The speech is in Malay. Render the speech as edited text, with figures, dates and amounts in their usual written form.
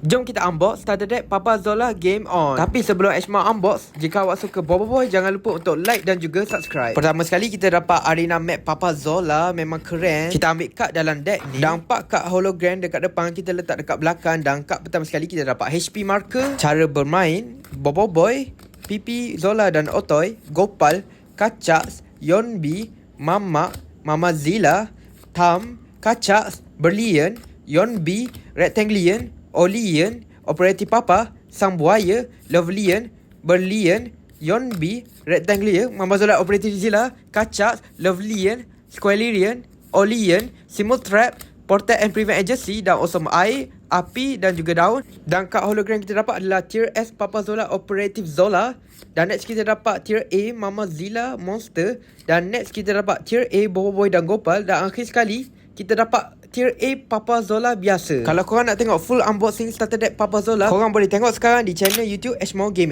Jom kita unbox starter deck Papa Zola Game On. Tapi sebelum Ashma unbox, jika awak suka Boboiboy, jangan lupa untuk like dan juga subscribe. Pertama sekali kita dapat arena map Papa Zola. Memang keren. Kita ambil kad dalam deck ni. Dan 4 kad hologram dekat depan, kita letak dekat belakang. Dan kad pertama sekali kita dapat HP marker, cara bermain, Boboiboy, PP, Zola dan Otoy, Gopal, Kacaks, Yonbi, Mamak, Mama Zilla, Tham, Kacaks, Berlian, Yonbi, Rectanglian, Olian, Operative Papa, Sang Buaya, Lovelian, Berlian, Yonbi, Rectanglian, Mama Zola, Operative Zilla, Kacaks, Lovelian, Squalerian, Olian, Simul Trap, Protect and Prevent Agency dan Awesome Air, Api dan juga Daun. Dan kad hologram kita dapat adalah Tier S Papa Zola, Operative Zola. Dan next kita dapat Tier A Mama Zilla, Monster. Dan next kita dapat Tier A Boboiboy dan Gopal. Dan akhir sekali kita dapat Tier A Papa Zola biasa. Kalau korang nak tengok full unboxing starter deck Papa Zola, korang boleh tengok sekarang di channel YouTube Ashmore Gaming.